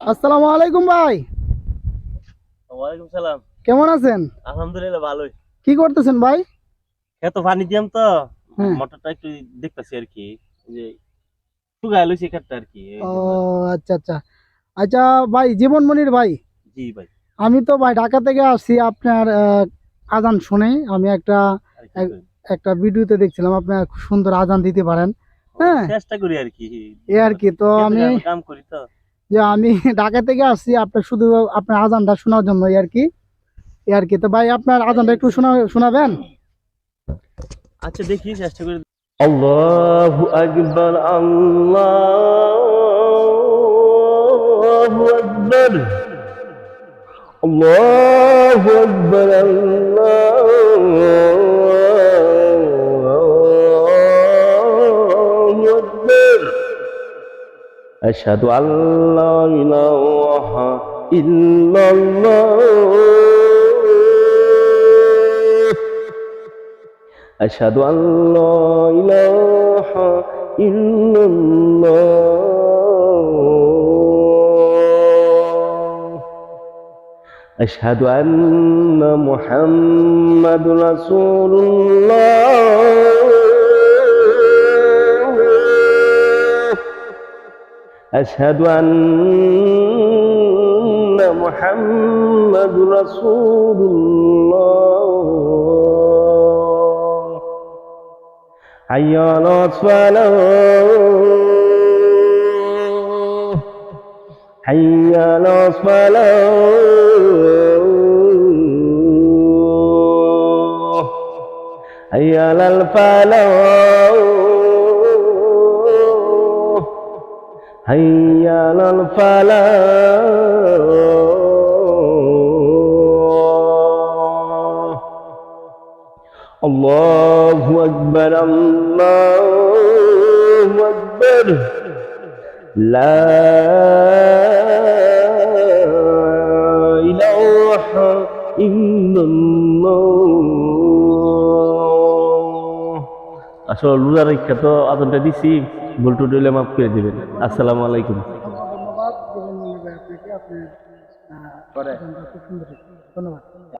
আসসালামু আলাইকুম ভাই। ওয়ালাইকুম সালাম। কেমন আছেন? আলহামদুলিল্লাহ ভালোই। কি করতেছেন ভাই? এত পানি দিয়াম তো হ্যাঁ। মোটরটা একটু দেখতেছি আর কি, যে শুকায় লইছে ক্ষেতটা আর কি, ও এই জন্য আর কি। আচ্ছা আচ্ছা। আচ্ছা ভাই, জীবন মনির ভাই, জি ভাই। আমি তো ভাই ঢাকা থেকে আসছি আপনার আজান শুনে। আমি আর কি এক- করি, একটা ভিডিওতে দেখছিলাম আপনার খুব সুন্দর আজান দিতে পারেন। হ্যাঁ, চেষ্টা করি আর কি। এ আর কি। তো খেতে আমি যাবো, কাম করি তো। আমি ঢাকা থেকে আসছি আপনার শুধু আপনার আজানটা শোনার জন্য, এই আর কি। এই আর কি। তো ভাই আপনার আজানটা একটু শোনাবেন? আচ্ছা দেখি, চেষ্টা করি। আল্লাহু আকবার, আল্লাহু আকবার, আল্লাহু আকবার, আল্লাহু আকবার। أشهد أن لا إله إلا الله. أشهد أن لا إله إلا الله. أشهد أن محمد رسول الله. أشهد أن محمد رسول الله. حي على الصلاة، حي على الصلاة، حي على الفلاح، حي على الفلاح. الله أكبر، الله أكبر. لا إله إلا الله. আসলে রোজা রেখা তো আদানটা দিছি, ভুল টুল হইলে মাফ করে দিবেন। আসসালামু আলাইকুম। ধন্যবাদ জীবন মনির ভাই আপনাকে। আপনি আজানটা খুব সুন্দর। ধন্যবাদ।